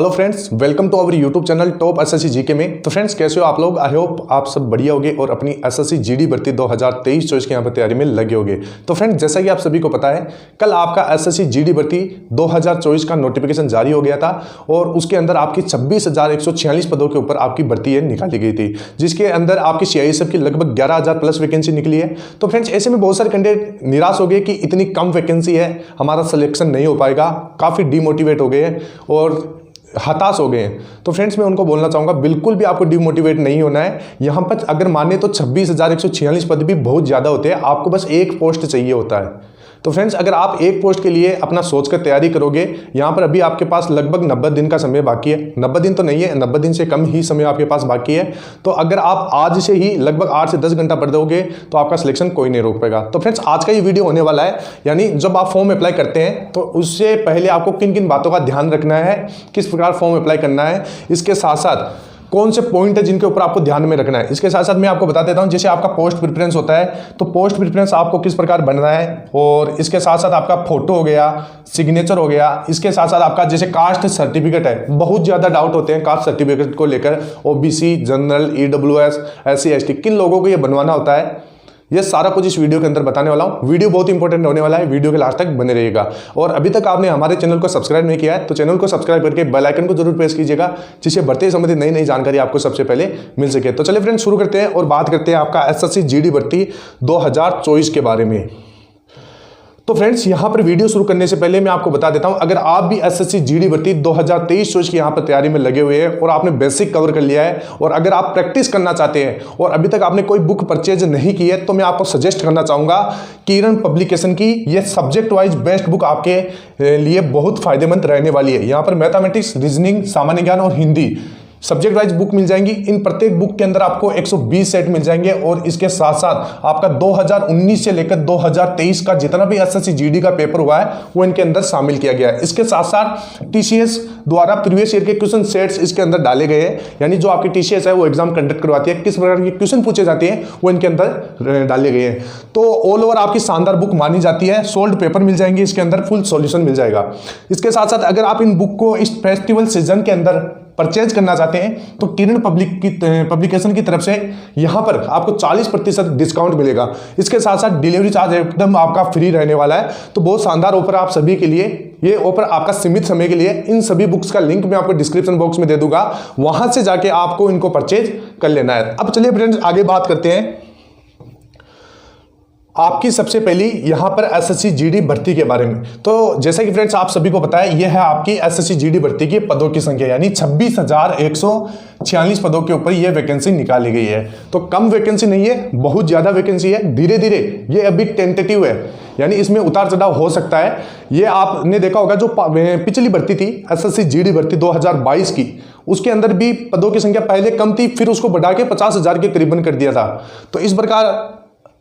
Hello friends, welcome to our YouTube channel top SSC GK में। तो friends कैसे हो आप लोग? आई होप आप सब बढ़िया होगे और अपनी एसएससी जीडी भर्ती 2023-24 की यहाँ पर तैयारी में लगे होगे। तो फ्रेंड्स जैसा कि आप सभी को पता है, कल आपका एसएससी जीडी भर्ती 2024 का नोटिफिकेशन जारी हो गया था और उसके अंदर आपकी 26,146 पदों के ऊपर आपकी भर्ती निकाली गई थी, जिसके अंदर आपकी सीआईएसएफ की लगभग 11,000 प्लस वैकेंसी निकली है। तो फ्रेंड्स ऐसे में बहुत सारे कैंडिडेट निराश हो गए कि इतनी कम वैकेंसी है, हमारा सिलेक्शन नहीं हो पाएगा, काफ़ी डिमोटिवेट हो गए हैं और हताश हो गए हैं। तो फ्रेंड्स मैं उनको बोलना चाहूँगा, बिल्कुल भी आपको डिमोटिवेट नहीं होना है। यहाँ पर अगर माने तो 26,146 पद भी बहुत ज़्यादा होते हैं, आपको बस एक पोस्ट चाहिए होता है। तो फ्रेंड्स अगर आप एक पोस्ट के लिए अपना सोचकर तैयारी करोगे, यहाँ पर अभी आपके पास लगभग 90 दिन का समय बाकी है। 90 दिन तो नहीं है, 90 दिन से कम ही समय आपके पास बाकी है। तो अगर आप आज से ही लगभग 8 से 10 घंटा पढ़ दोगे तो आपका सिलेक्शन कोई नहीं रोक पाएगा। तो फ्रेंड्स आज का ये वीडियो होने वाला है, यानी जब आप फॉर्म अप्लाई करते हैं तो उससे पहले आपको किन किन बातों का ध्यान रखना है, किस प्रकार फॉर्म अप्लाई करना है, इसके साथ साथ कौन से पॉइंट है जिनके ऊपर आपको ध्यान में रखना है। इसके साथ साथ मैं आपको बता देता हूं, जैसे आपका पोस्ट प्रेफरेंस होता है तो पोस्ट प्रेफरेंस आपको किस प्रकार बनना है, और इसके साथ साथ आपका फोटो हो गया, सिग्नेचर हो गया, इसके साथ साथ आपका जैसे कास्ट सर्टिफिकेट है। बहुत ज़्यादा डाउट होते हैं कास्ट सर्टिफिकेट को लेकर, OBC, general, EWS, SC ST किन लोगों को ये बनवाना होता है, ये सारा कुछ इस वीडियो के अंदर बताने वाला हूँ। वीडियो बहुत इंपॉर्टेंट होने वाला है, वीडियो के लास्ट तक बने रहिएगा। और अभी तक आपने हमारे चैनल को सब्सक्राइब नहीं किया है तो चैनल को सब्सक्राइब करके बेल आइकन को जरूर प्रेस कीजिएगा, जिससे भर्ती संबंधित नई नई जानकारी आपको सबसे पहले मिल सके। तो चलिए फ्रेंड्स शुरू करते हैं और बात करते हैं आपका एसएससी जीडी भर्ती 2024 के बारे में। तो फ्रेंड्स यहाँ पर वीडियो शुरू करने से पहले मैं आपको बता देता हूं, अगर आप भी एसएससी जीडी भर्ती 2023-24 की यहाँ पर तैयारी में लगे हुए हैं और आपने बेसिक कवर कर लिया है और अगर आप प्रैक्टिस करना चाहते हैं और अभी तक आपने कोई बुक परचेज नहीं की है, तो मैं आपको सजेस्ट करना चाहूंगा किरण पब्लिकेशन की ये सब्जेक्ट वाइज बेस्ट बुक आपके लिए बहुत फायदेमंद रहने वाली है। यहाँ पर मैथमेटिक्स, रीजनिंग, सामान्य ज्ञान और हिंदी सब्जेक्ट वाइज बुक मिल जाएंगी। इन प्रत्येक बुक के अंदर आपको 120 सेट मिल जाएंगे और इसके साथ साथ आपका 2019 से लेकर 2023 का जितना भी एसएससी जीडी का पेपर हुआ है वो इनके अंदर शामिल किया गया है। इसके साथ साथ टीसीएस द्वारा प्रीवियस ईयर के क्वेश्चन सेट्स इसके अंदर डाले गए हैं, यानी जो आपकी टीसीएस है वो एग्जाम कंडक्ट करवाती है, किस प्रकार के क्वेश्चन पूछे जाते हैं वो इनके अंदर डाले गए हैं। तो ऑल ओवर आपकी शानदार बुक मानी जाती है। सोल्ड पेपर मिल जाएंगे, इसके अंदर फुल सॉल्यूशन मिल जाएगा। इसके साथ साथ अगर आप इन बुक को इस फेस्टिवल सीजन के अंदर परचेज करना चाहते हैं तो किरण पब्लिकेशन की तरफ से यहां पर आपको 40% डिस्काउंट मिलेगा। इसके साथ साथ डिलीवरी चार्ज एकदम आपका फ्री रहने वाला है। तो बहुत शानदार ऑफर आप सभी के लिए, ये ऑफर आपका सीमित समय के लिए। इन सभी बुक्स का लिंक मैं आपको डिस्क्रिप्शन बॉक्स में दे दूंगा, वहां से जाके आपको इनको परचेज कर लेना है। अब चलिए फ्रेंड्स आगे बात करते हैं आपकी सबसे पहली यहां पर एसएससी जीडी भर्ती के बारे में। तो जैसे कि फ्रेंड्स आप सभी को पता है, यह है आपकी एसएससी जीडी भर्ती की पदों की संख्या, यानी 26,146 पदों के ऊपर यह वैकेंसी निकाली गई है। तो कम वैकेंसी नहीं है, बहुत ज्यादा वैकेंसी है। धीरे धीरे ये अभी टेंटेटिव है, यानी इसमें उतार चढ़ाव हो सकता है। ये आपने देखा होगा जो पिछली भर्ती थी एसएससी जीडी भर्ती 2022 की, उसके अंदर भी पदों की संख्या पहले कम थी, फिर उसको बढ़ा के 50,000 के करीबन कर दिया था। तो इस प्रकार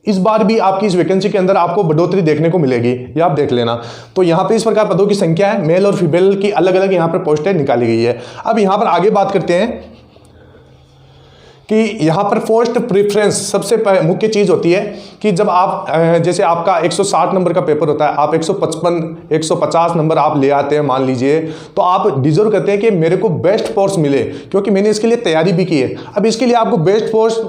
इस बार भी आपकी इस वैकेंसी के अंदर आपको बढ़ोतरी देखने को मिलेगी, ये आप देख लेना। तो यहाँ पे इस प्रकार पदों की संख्या है, मेल और फीमेल की अलग अलग यहाँ पर पोस्टें निकाली गई है। अब यहाँ पर आगे बात करते हैं कि यहाँ पर पोस्ट प्रेफरेंस सबसे मुख्य चीज़ होती है कि जब आप जैसे आपका 160 नंबर का पेपर होता है, आप 155 150 नंबर आप ले आते हैं मान लीजिए, तो आप डिजर्व करते हैं कि मेरे को बेस्ट पोस्ट मिले, क्योंकि मैंने इसके लिए तैयारी भी की है। अब इसके लिए आपको बेस्ट पोस्ट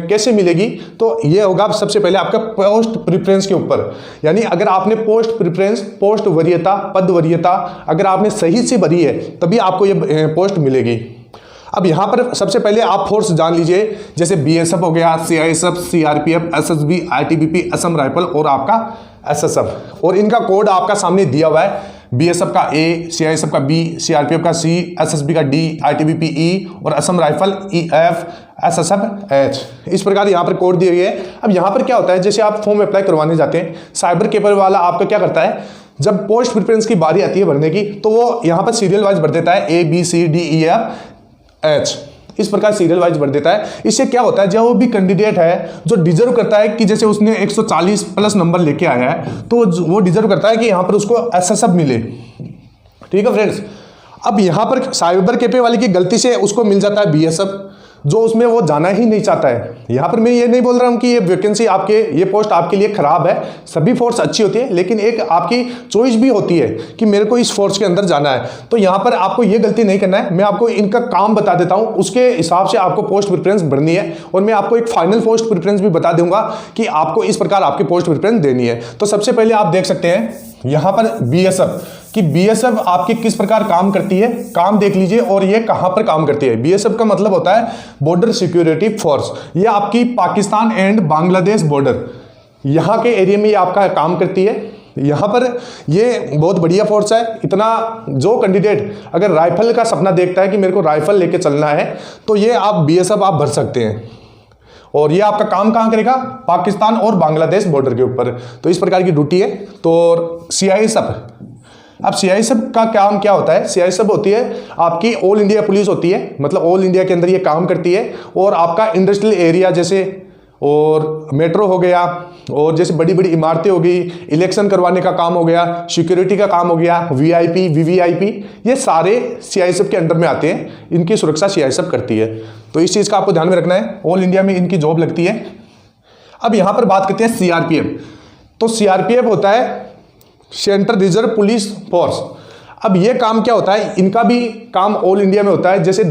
कैसे मिलेगी, तो ये होगा सबसे पहले आपका पोस्ट प्रेफरेंस के ऊपर। यानी अगर आपने पोस्ट प्रेफरेंस, पोस्ट वरीयता, पद वरीयता अगर आपने सही से भरी है तभी आपको ये पोस्ट मिलेगी। अब यहाँ पर सबसे पहले आप फोर्स जान लीजिए, जैसे बीएसएफ हो गया, CISF, CRPF, SSB, ITBP, Assam rifle और आपका एसएसएफ, और इनका कोड आपका सामने दिया हुआ है। बीएसएफ का ए, सीआईएसएफ का बी, सीआरपीएफ का सी, एसएसबी का डी, आईटीबीपी ई और Assam rifle EF, SSF H। इस प्रकार यहाँ पर कोड दिए गए हैं। अब यहाँ पर क्या होता है, जैसे आप फॉर्म अप्लाई करवाने जाते हैं, साइबर कैफे वाला आपका क्या करता है, जब पोस्ट प्रेफरेंस की बारी आती है भरने की, तो वो यहाँ पर सीरियल वाइज भर देता है, ABCDEF H, इस प्रकार सीरियल वाइज भर देता है। इससे क्या होता है, जो वो भी कैंडिडेट है जो डिजर्व करता है कि जैसे उसने 140 प्लस नंबर लेके आया है, तो वो डिजर्व करता है कि यहाँ पर उसको एसएसएफ मिले। ठीक है फ्रेंड्स। अब यहाँ पर साइबर कैफे वाले की गलती से उसको मिल जाता है बीएसएफ, जो उसमें वो जाना ही नहीं चाहता है। यहाँ पर मैं ये नहीं बोल रहा हूँ कि ये वैकेंसी आपके, ये पोस्ट आपके लिए खराब है, सभी फोर्स अच्छी होती है, लेकिन एक आपकी चॉइस भी होती है कि मेरे को इस फोर्स के अंदर जाना है। तो यहाँ पर आपको ये गलती नहीं करना है। मैं आपको इनका काम बता देता हूँ, उसके हिसाब से आपको पोस्ट प्रेफरेंस भरनी है, और मैं आपको एक फाइनल पोस्ट प्रेफरेंस भी बता दूंगा कि आपको इस प्रकार आपकी पोस्ट प्रेफरेंस देनी है। तो सबसे पहले आप देख सकते हैं यहाँ पर बीएसएफ कि बीएसएफ आपकी किस प्रकार काम करती है, काम देख लीजिए, और ये कहां पर काम करती है। बीएसएफ का मतलब होता है बॉर्डर सिक्योरिटी फोर्स। ये आपकी पाकिस्तान एंड बांग्लादेश बॉर्डर, यहां के एरिया में ये आपका काम करती है। यहां पर ये बहुत बढ़िया फोर्स है। इतना जो कैंडिडेट अगर राइफल का सपना देखता है कि मेरे को राइफल लेके चलना है, तो ये आप बीएसएफ आप भर सकते हैं। और ये आपका काम कहाँ करेगा, पाकिस्तान और बांग्लादेश बॉर्डर के ऊपर। तो इस प्रकार की ड्यूटी है। तो सीआईएसएफ, अब सीआईएसएफ का काम क्या होता है, सीआईएसएफ होती है आपकी ऑल इंडिया पुलिस होती है, मतलब ऑल इंडिया के अंदर ये काम करती है। और आपका इंडस्ट्रियल एरिया जैसे और मेट्रो हो गया, और जैसे बड़ी बड़ी इमारतें हो गई, इलेक्शन करवाने का काम हो गया, सिक्योरिटी का काम हो गया, वीआईपी वीवीआईपी, ये सारे सीआईएसएफ के अंडर में आते हैं। इनकी सुरक्षा सीआईएसएफ करती है। तो इस चीज़ का आपको ध्यान में रखना है। ऑल इंडिया में इनकी जॉब लगती है। अब यहाँ पर बात करते हैं सीआरपीएफ। तो सीआरपीएफ होता है सेंट्रल रिजर्व पुलिस फोर्स। अब ये काम क्या होता है, इनका भी काम ऑल इंडिया में होता है। जैसे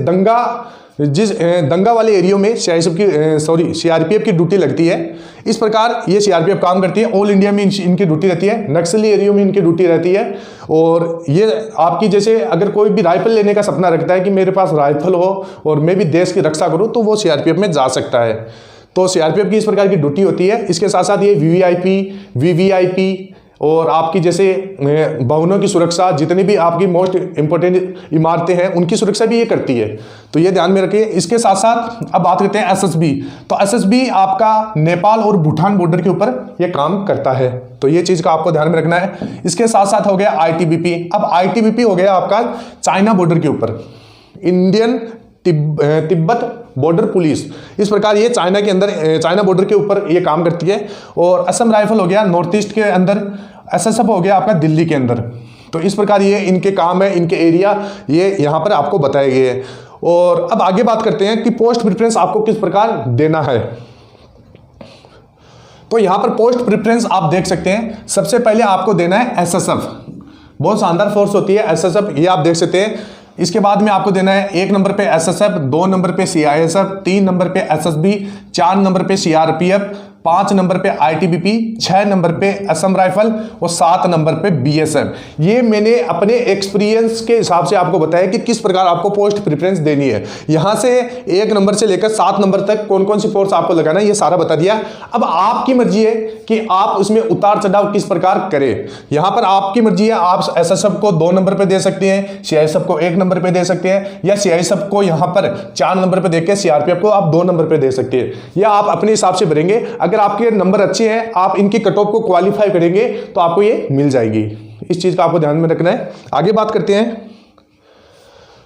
दंगा वाले एरियो में सीआरपीएफ की ड्यूटी लगती है, इस प्रकार ये सीआरपीएफ काम करती है। ऑल इंडिया में इनकी ड्यूटी रहती है। नक्सली एरियो में इनकी ड्यूटी रहती है। और ये आपकी जैसे अगर कोई भी राइफल लेने का सपना रखता है कि मेरे पास राइफल हो और मैं भी देश की रक्षा करूं, तो वो सीआरपीएफ में जा सकता है। तो सीआरपीएफ की इस प्रकार की ड्यूटी होती है। इसके साथ साथ ये वीवीआईपी वीवीआईपी और आपकी जैसे भवनों की सुरक्षा, जितनी भी आपकी मोस्ट इंपोर्टेंट इमारतें हैं, उनकी सुरक्षा भी ये करती है। तो ये ध्यान में रखिए। इसके साथ साथ अब बात करते हैं एसएसबी। तो एसएसबी आपका नेपाल और भूटान बॉर्डर के ऊपर ये काम करता है। तो ये चीज़ का आपको ध्यान में रखना है। इसके साथ साथ हो गया आईटीबीपी। अब आईटीबीपी हो गया आपका चाइना बॉर्डर के ऊपर, इंडियन तिब्बत बॉर्डर पुलिस। इस प्रकार ये चाइना के अंदर, चाइना बॉर्डर के ऊपर ये काम करती है। और असम राइफल हो गया नॉर्थ ईस्ट के अंदर, एसएसएफ हो गया आपका दिल्ली के अंदर। तो इस प्रकार ये इनके काम है, इनके एरिया ये यहाँ पर आपको बताए गए हैं। और अब आगे बात करते हैं कि पोस्ट प्रेफरेंस आपको किस प्रकार देना है। तो यहाँ पर पोस्ट प्रेफरेंस आप देख सकते हैं। सबसे पहले आपको देना है एसएसएफ, बहुत शानदार फोर्स होती है एसएसएफ, ये आप देख सकते हैं। इसके बाद में आपको देना है 1 नंबर पे एसएसएफ, 2 नंबर पे सीआईएसएफ, 3 नंबर पे एसएसबी, 4 नंबर पे सीआरपीएफ, 5 नंबर पे आईटीबीपी, 6 नंबर पे असम राइफल और 7 नंबर पे बीएसएफ। ये मैंने अपने एक्सपीरियंस के हिसाब से आपको बताया कि किस प्रकार आपको पोस्ट प्रेफरेंस देनी है। यहाँ से 1 नंबर से लेकर 7 नंबर तक कौन कौन सी फोर्स आपको लगाना है, ये सारा बता दिया। अब आपकी मर्जी है कि आप उसमें उतार चढ़ाव किस प्रकार करें। यहाँ पर आपकी मर्जी है, आप एसएसएफ को 2 नंबर पे दे सकते हैं, सीआईएसएफ को 1 नंबर पे दे सकते हैं, या सीआईएसएफ को यहाँ पर 4 नंबर पे देकर सीआरपीएफ को आप 2 नंबर पे दे सकते हैं, या आप अपने हिसाब से भरेंगे। अगर आपके नंबर अच्छे हैं, आप इनकी कट ऑफ को क्वालिफाई करेंगे, तो आपको ये मिल जाएगी। इस चीज का आपको ध्यान में रखना है। आगे बात करते हैं।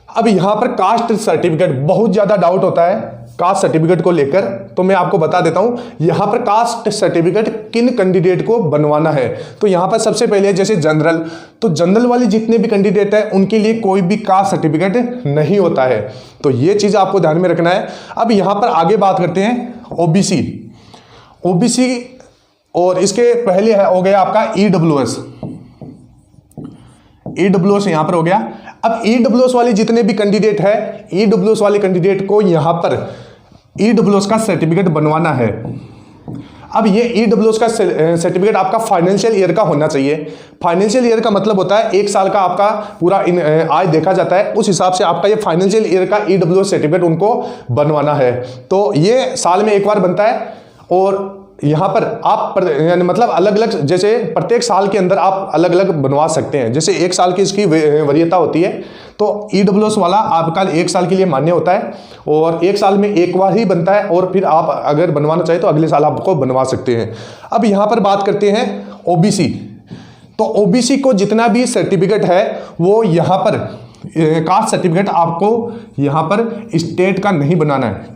अब यहां पर कास्ट सर्टिफिकेट, बहुत ज्यादा डाउट होता है कास्ट सर्टिफिकेट को लेकर, तो मैं आपको बता देता हूं यहां पर कास्ट सर्टिफिकेट किन कैंडिडेट को बनवाना है। तो यहां पर सबसे पहले जैसे जनरल, तो जनरल वाले जितने भी कैंडिडेट है उनके लिए कोई भी कास्ट सर्टिफिकेट नहीं होता है। तो ये चीज आपको ध्यान में रखना है। अब यहां पर आगे बात करते हैं ओबीसी। ओबीसी और इसके पहले है हो गया आपका ईडब्ल्यूएस। ईडब्ल्यूएस यहां पर हो गया। अब ईडब्ल्यूएस वाले जितने भी कैंडिडेट है, ईडब्ल्यूएस वाले कैंडिडेट को यहां पर ईडब्ल्यूएस का सर्टिफिकेट बनवाना है। अब ये ईडब्ल्यूएस का सर्टिफिकेट आपका फाइनेंशियल ईयर का होना चाहिए। फाइनेंशियल ईयर का मतलब होता है 1 साल का आपका पूरा आय देखा जाता है, उस हिसाब से आपका ये फाइनेंशियल ईयर का ईडब्ल्यूएस सर्टिफिकेट उनको बनवाना है। तो ये साल में 1 बार बनता है। और यहाँ पर आप मतलब अलग अलग, जैसे प्रत्येक साल के अंदर आप अलग अलग बनवा सकते हैं। जैसे 1 साल की इसकी वरीयता होती है, तो ईडब्ल्यूएस वाला आपका 1 साल के लिए मान्य होता है और 1 साल में 1 बार ही बनता है। और फिर आप अगर बनवाना चाहें तो अगले साल आपको बनवा सकते हैं। अब यहाँ पर बात करते हैं ओबीसी। तो ओबीसी को जितना भी सर्टिफिकेट है वो यहाँ पर कास्ट सर्टिफिकेट आपको यहाँ पर स्टेट का नहीं बनाना है।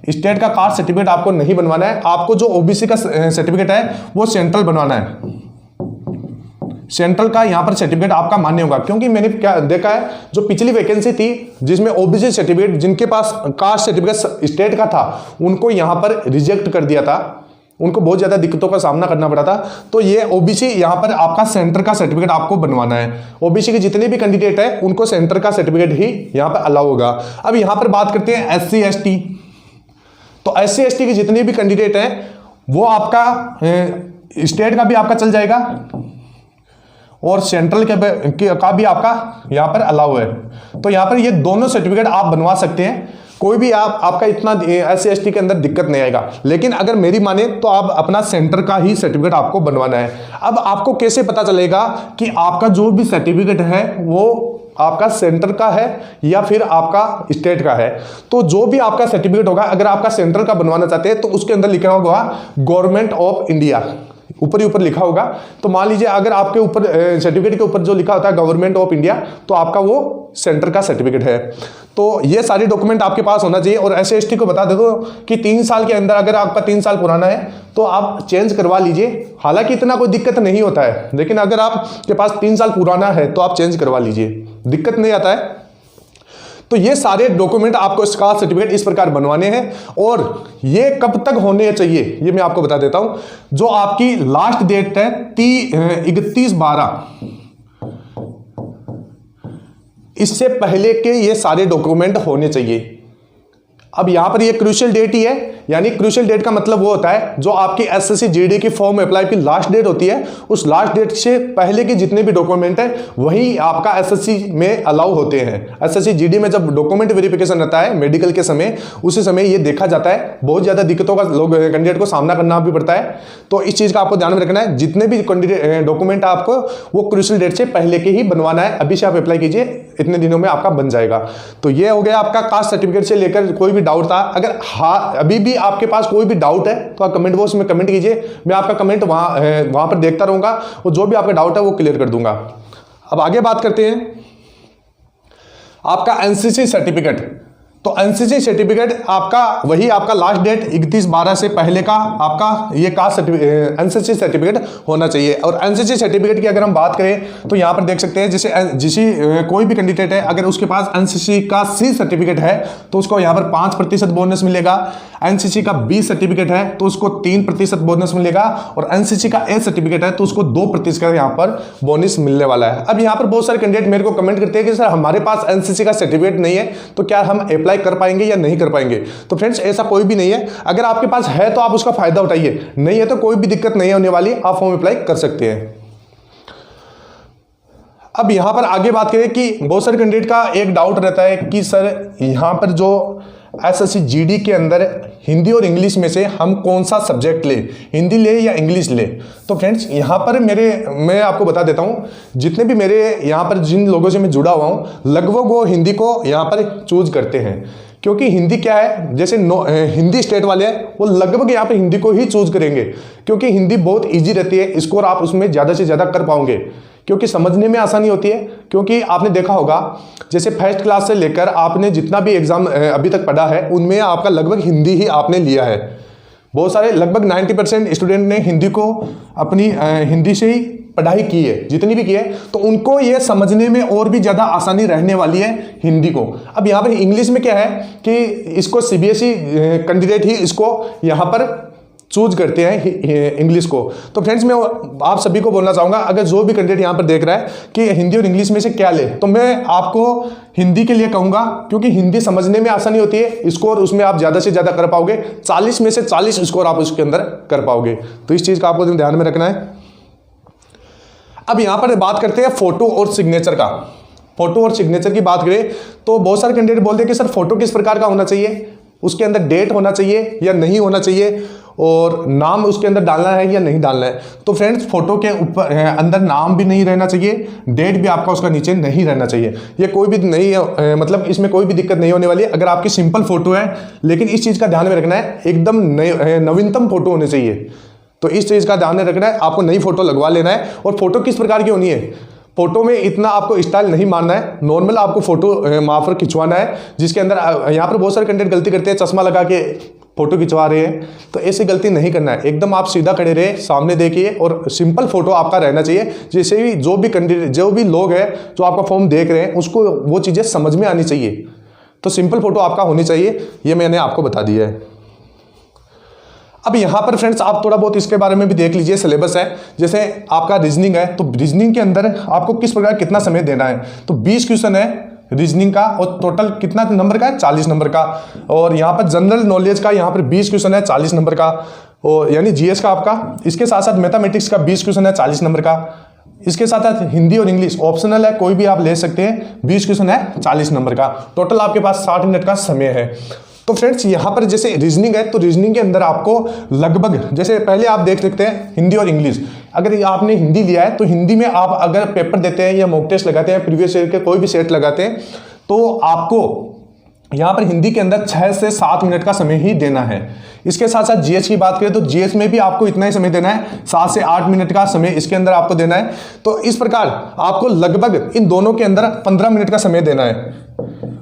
स्टेट का कास्ट सर्टिफिकेट आपको नहीं बनवाना है। आपको जो ओबीसी का सर्टिफिकेट है वो सेंट्रल बनवाना है। सेंट्रल का यहाँ पर सर्टिफिकेट आपका मान्य होगा। क्योंकि मैंने क्या देखा है, जो पिछली वैकेंसी थी जिसमें ओबीसी सर्टिफिकेट, जिनके पास कास्ट सर्टिफिकेट स्टेट का था, उनको यहाँ पर रिजेक्ट कर दिया था, उनको बहुत ज़्यादा दिक्कतों का सामना करना पड़ा था। तो ये ओबीसी यहाँ पर आपका सेंटर का सर्टिफिकेट आपको बनवाना है। ओबीसी के जितने भी कैंडिडेट है उनको सेंटर का सर्टिफिकेट ही यहाँ पर अलाउ होगा। अब यहाँ पर बात करते हैं SC ST। तो SC ST के जितने भी कैंडिडेट हैं वो आपका स्टेट का भी आपका चल जाएगा और सेंट्रल का भी आपका यहाँ पर अलाउ है। तो यहाँ पर ये दोनों सर्टिफिकेट आप बनवा सकते हैं, कोई भी आपका इतना SC ST के अंदर दिक्कत नहीं आएगा। लेकिन अगर मेरी माने तो आप अपना सेंटर का ही सर्टिफिकेट आपको बनवाना है। अब आपको कैसे पता चलेगा कि आपका जो भी सर्टिफिकेट है वो आपका सेंटर का है या फिर आपका स्टेट का है? तो जो भी आपका सर्टिफिकेट होगा, अगर आपका सेंट्रल का बनवाना चाहते हैं तो उसके अंदर लिखा होगा गवर्नमेंट ऑफ इंडिया, ऊपर ही ऊपर लिखा होगा। तो मान लीजिए अगर आपके ऊपर सर्टिफिकेट के ऊपर जो लिखा होता है गवर्नमेंट ऑफ इंडिया, तो आपका वो सेंटर का सर्टिफिकेट है। तो ये सारे डॉक्यूमेंट आपके पास होना चाहिए। और SC ST को बता दे दो कि 3 साल के अंदर, अगर आपका 3 साल पुराना है तो आप चेंज करवा लीजिए। हालांकि इतना कोई दिक्कत नहीं होता है, लेकिन अगर आपके पास 3 साल पुराना है तो आप चेंज करवा लीजिए, दिक्कत नहीं आता है। तो ये सारे डॉक्यूमेंट आपको इसका सर्टिफिकेट इस प्रकार बनवाने हैं। और ये कब तक होने चाहिए ये मैं आपको बता देता हूं। जो आपकी लास्ट डेट है 31/12, इससे पहले के ये सारे डॉक्यूमेंट होने चाहिए। अब यहां पर ये क्रूशियल डेट ही है, यानी क्रूशियल डेट का मतलब वो होता है जो आपकी SSC GD की फॉर्म अप्लाई की लास्ट डेट होती है, उस लास्ट डेट से पहले के जितने भी डॉक्यूमेंट है वही आपका SSC में अलाउ होते हैं। SSC GD में जब डॉक्यूमेंट वेरिफिकेशन रहता है मेडिकल के समय, उसी समय ये देखा जाता है। बहुत ज्यादा दिक्कतों का लोग कैंडिडेट को सामना करना भी पड़ता है। तो इस चीज का आपको ध्यान में रखना है, जितने भी डॉक्यूमेंट आपको वो क्रूशियल डेट से पहले के ही बनवाना है। अभी से आप अप्लाई कीजिए, इतने दिनों में आपका बन जाएगा। तो ये हो गया आपका कास्ट सर्टिफिकेट से लेकर कोई भी डाउट था। अगर अभी भी आपके पास कोई भी डाउट है तो आप कमेंट बॉक्स में कमेंट कीजिए, मैं आपका कमेंट वहां पर देखता रहूंगा और जो भी आपका डाउट है वो क्लियर कर दूंगा। अब आगे बात करते हैं आपका NCC सर्टिफिकेट। तो NCC सर्टिफिकेट आपका वही आपका लास्ट डेट 31/12 से पहले का आपका ये कास्ट NCC सर्टिफिकेट होना चाहिए। और NCC सर्टिफिकेट की अगर हम बात करें तो यहाँ पर देख सकते हैं, जैसे कोई भी कैंडिडेट है अगर उसके पास NCC का C सर्टिफिकेट है तो उसको यहाँ पर 5% बोनस मिलेगा। NCC का B सर्टिफिकेट है तो उसको 3% बोनस मिलेगा। और NCC का A सर्टिफिकेट है तो उसको 2% यहाँ पर बोनस मिलने वाला है। अब यहाँ पर बहुत सारे कैंडिडेट मेरे को कमेंट करते हैं कि सर हमारे पास NCC का सर्टिफिकेट नहीं है तो क्या हम अप्लाई कर पाएंगे या नहीं कर पाएंगे? तो फ्रेंड्स ऐसा कोई भी नहीं है, अगर आपके पास है तो आप उसका फायदा उठाइए, नहीं है तो कोई भी दिक्कत नहीं होने वाली, आप फॉर्म अप्लाई कर सकते हैं। अब यहां पर आगे बात करें कि बहुत सारे कैंडिडेट का एक डाउट रहता है कि सर यहां पर जो SSC GD के अंदर हिंदी और इंग्लिश में से हम कौन सा सब्जेक्ट ले, हिंदी ले या इंग्लिश ले? तो फ्रेंड्स यहाँ पर मैं आपको बता देता हूँ, जितने भी मेरे यहाँ पर जिन लोगों से मैं जुड़ा हुआ हूँ लगभग वो हिंदी को यहाँ पर चूज करते हैं। क्योंकि हिंदी क्या है, जैसे हिंदी स्टेट वाले हैं वो लगभग यहाँ पर हिंदी को ही चूज करेंगे, क्योंकि हिंदी बहुत ईजी रहती है, स्कोर आप उसमें ज़्यादा से ज़्यादा कर पाओगे, क्योंकि समझने में आसानी होती है। क्योंकि आपने देखा होगा जैसे फर्स्ट क्लास से लेकर आपने जितना भी एग्जाम अभी तक पढ़ा है उनमें आपका लगभग हिंदी ही आपने लिया है। बहुत सारे लगभग 90% स्टूडेंट ने हिंदी को अपनी हिंदी से ही पढ़ाई की है, जितनी भी की है, तो उनको ये समझने में और भी ज़्यादा आसानी रहने वाली है हिंदी को। अब यहाँ पर इंग्लिश में क्या है कि इसको CBSE कैंडिडेट ही इसको यहाँ पर चूज करते हैं इंग्लिश को। तो फ्रेंड्स मैं आप सभी को बोलना चाहूँगा, अगर जो भी कैंडिडेट यहाँ पर देख रहा है कि हिंदी और इंग्लिश में से क्या ले, तो मैं आपको हिंदी के लिए कहूँगा, क्योंकि हिंदी समझने में आसानी होती है, स्कोर उसमें आप ज़्यादा से ज़्यादा कर पाओगे, 40 में से 40 स्कोर आप उसके अंदर कर पाओगे। तो इस चीज़ का आपको ध्यान में रखना है। अब यहाँ पर बात करते हैं फोटो और सिग्नेचर का। फोटो और सिग्नेचर की बात करें तो बहुत सारे कैंडिडेट बोलते हैं कि सर फोटो किस प्रकार का होना चाहिए, उसके अंदर डेट होना चाहिए या नहीं होना चाहिए, और नाम उसके अंदर डालना है या नहीं डालना है। तो फ्रेंड्स फोटो के ऊपर अंदर नाम भी नहीं रहना चाहिए, डेट भी आपका उसका नीचे नहीं रहना चाहिए। ये कोई भी नहीं मतलब इसमें कोई भी दिक्कत नहीं होने वाली है अगर आपकी सिंपल फोटो है, लेकिन इस चीज़ का ध्यान में रखना है एकदम नवीनतम फोटो होनी चाहिए। तो इस चीज़ का ध्यान में रखना है, आपको नई फोटो लगवा लेना है। और फोटो किस प्रकार की होनी है, फोटो में इतना आपको स्टाइल नहीं मारना है, नॉर्मल आपको फोटो वहाँ पर खिंचवाना है, जिसके अंदर यहाँ पर बहुत सारे कैंडिडेट गलती करते हैं, चश्मा लगा के फोटो खिंचवा रहे हैं, तो ऐसी गलती नहीं करना है। एकदम आप सीधा खड़े रहे, सामने देखिए और सिंपल फोटो आपका रहना चाहिए, जैसे भी जो भी लोग हैं जो आपका फॉर्म देख रहे हैं उसको वो चीज़ें समझ में आनी चाहिए। तो सिंपल फोटो आपका होनी चाहिए, ये मैंने आपको बता दिया है। अब यहाँ पर फ्रेंड्स आप थोड़ा बहुत इसके बारे में भी देख लीजिए, सिलेबस है। जैसे आपका रीजनिंग है, तो रीजनिंग के अंदर आपको किस प्रकार कितना समय देना है। तो 20 क्वेश्चन है रीजनिंग का और टोटल कितना नंबर का है, 40 नंबर का। और यहाँ पर जनरल नॉलेज का यहाँ पर 20 क्वेश्चन है 40 नंबर का, और यानी जीएस का आपका। इसके साथ साथ मैथमेटिक्स का 20 क्वेश्चन है 40 नंबर का। इसके साथ साथ हिंदी और इंग्लिश ऑप्शनल है, कोई भी आप ले सकते हैं, 20 क्वेश्चन है 40 नंबर का। टोटल आपके पास 60 मिनट का समय है। तो फ्रेंड्स यहाँ पर जैसे रीजनिंग है, तो रीजनिंग के अंदर आपको लगभग जैसे पहले आप देख सकते हैं हिंदी और इंग्लिश। अगर आपने हिंदी लिया है तो हिंदी में आप अगर पेपर देते हैं या मॉक टेस्ट लगाते हैं, प्रीवियस ईयर के कोई भी सेट लगाते हैं, तो आपको यहाँ पर हिंदी के अंदर 6 से 7 मिनट का समय ही देना है। इसके साथ साथ जीएस की बात करें तो जीएस में भी आपको इतना ही समय देना है, 7 से 8 मिनट का समय इसके अंदर आपको देना है। तो इस प्रकार आपको लगभग इन दोनों के अंदर 15 मिनट का समय देना है।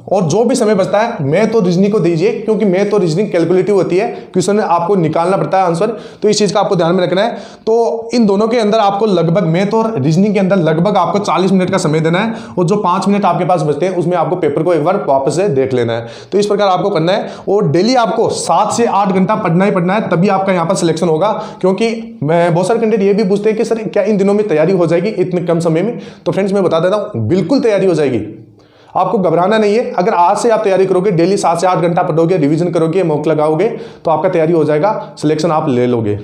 और जो भी समय बचता है मैथ तो रीजनिंग को दीजिए, क्योंकि मैथ तो रीजनिंग कैलकुलेटिव होती है, क्वेश्चन में आपको निकालना पड़ता है आंसर, तो इस चीज़ का आपको ध्यान में रखना है। तो इन दोनों के अंदर आपको लगभग मैथ और रीजनिंग के अंदर लगभग आपको 40 मिनट का समय देना है, और जो 5 मिनट आपके पास बचते हैं उसमें आपको पेपर को एक बार वापस से देख लेना है। तो इस प्रकार आपको करना है, और डेली आपको 7 से 8 घंटा पढ़ना ही पढ़ना है, तभी आपका यहाँ पर सिलेक्शन होगा। क्योंकि बहुत सारे कैंडिडेट ये भी पूछते हैं कि सर क्या इन दिनों में तैयारी हो जाएगी इतने कम समय में। तो फ्रेंड्स मैं बता देता हूँ, बिल्कुल तैयारी हो जाएगी, आपको घबराना नहीं है। अगर आज से आप तैयारी करोगे, डेली 7 से 8 घंटा पढ़ोगे, रिवीजन करोगे, मॉक लगाओगे, तो आपका तैयारी हो जाएगा, सिलेक्शन आप ले लोगे।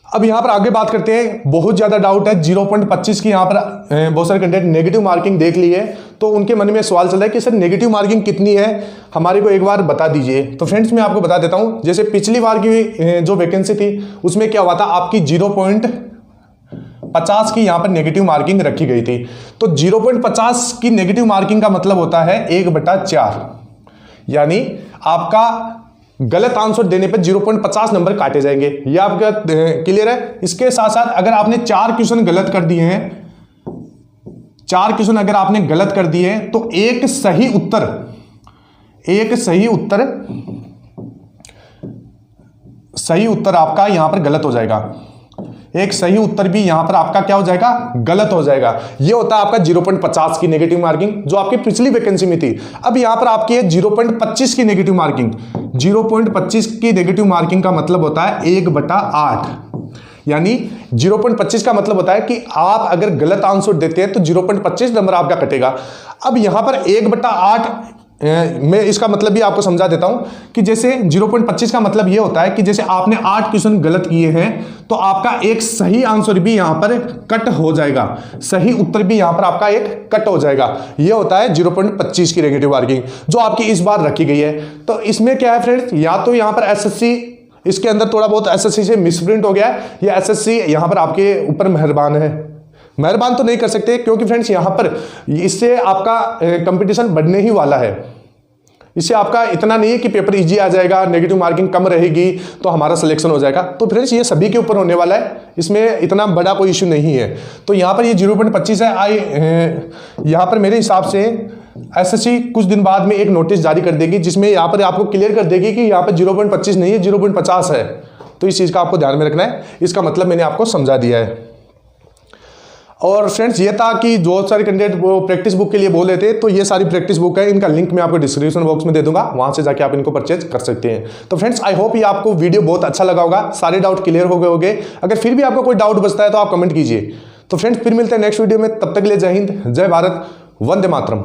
अब यहां पर आगे बात करते हैं। बहुत ज्यादा डाउट है 0.25 की, यहां पर बहुत सारे कैंडिडेट नेगेटिव मार्किंग देख ली है, तो उनके मन में सवाल चल रहा है कि सर नेगेटिव मार्किंग कितनी है, हमारे को एक बार बता दीजिए। तो फ्रेंड्स मैं आपको बता देता हूं, जैसे पिछली बार की जो वैकेंसी थी उसमें क्या हुआ था, आपकी 0.50 की यहां पर नेगेटिव मार्किंग रखी गई थी। तो 0.50 की नेगेटिव मार्किंग का मतलब होता है 1/4, यानी आपका गलत आंसर देने पर 0.50 नंबर काटे जाएंगे। यह आपका क्लियर है। इसके साथ साथ अगर आपने 4 क्वेश्चन गलत कर दिए हैं, 4 क्वेश्चन अगर आपने गलत कर दिए हैं, तो एक सही उत्तर आपका यहां पर गलत हो जाएगा। एक सही उत्तर भी यहां पर आपका क्या हो जाएगा, गलत हो जाएगा। यह होता है आपका 0.50 की नेगेटिव मार्किंग, जो आपकी पिछली वैकेंसी में थी। अब यहां पर आपकी है 0.25 की नेगेटिव मार्किंग। 0.25 की नेगेटिव मार्किंग का मतलब होता है 1/8, यानी 0.25 का मतलब होता है कि आप अगर गलत आंसर देते हैं तो 0.25 नंबर आपका कटेगा। अब यहां पर 1/8 मैं इसका मतलब भी आपको समझा देता हूं कि जैसे 0.25 का मतलब यह होता है कि जैसे आपने 8 क्वेश्चन गलत किए हैं, तो आपका एक सही आंसर भी यहां पर कट हो जाएगा, सही उत्तर भी यहां पर आपका एक कट हो जाएगा। यह होता है 0.25 की नेगेटिव मार्किंग, जो आपकी इस बार रखी गई है। तो इसमें क्या है फ्रेंड्स, या तो यहां पर एसएससी, इसके अंदर थोड़ा बहुत एसएससी से मिसप्रिंट हो गया है, या एसएससी यहां पर आपके ऊपर मेहरबान है। मेहरबान तो नहीं कर सकते, क्योंकि फ्रेंड्स यहां पर इससे आपका कंपटीशन बढ़ने ही वाला है। इससे आपका इतना नहीं है कि पेपर इजी आ जाएगा, नेगेटिव मार्किंग कम रहेगी तो हमारा सिलेक्शन हो जाएगा। तो फ्रेंड्स ये सभी के ऊपर होने वाला है, इसमें इतना बड़ा कोई इश्यू नहीं है। तो यहां पर ये 0.25 है। यहां पर मेरे हिसाब से एसएससी कुछ दिन बाद में एक नोटिस जारी कर देगी, जिसमें यहां पर आपको क्लियर कर देगी कि यहां पर 0.25 नहीं है, 0.50 है। तो इस चीज का आपको ध्यान में रखना है। इसका मतलब मैंने आपको समझा दिया है। और फ्रेंड्स ये था कि जो सारे कैंडिडेट वो प्रैक्टिस बुक के लिए बोल रहे थे, तो ये सारी प्रैक्टिस बुक है, इनका लिंक मैं आपको डिस्क्रिप्शन बॉक्स में दे दूंगा, वहां से जाके आप इनको परचेज कर सकते हैं। तो फ्रेंड्स आई होप ये आपको वीडियो बहुत अच्छा लगा होगा, सारे डाउट क्लियर हो गए होंगे। अगर फिर भी आपको कोई डाउट बचता है तो आप कमेंट कीजिए। तो फ्रेंड्स फिर मिलते हैं नेक्स्ट वीडियो में, तब तक के लिए जय हिंद, जय भारत, वंदे मातरम।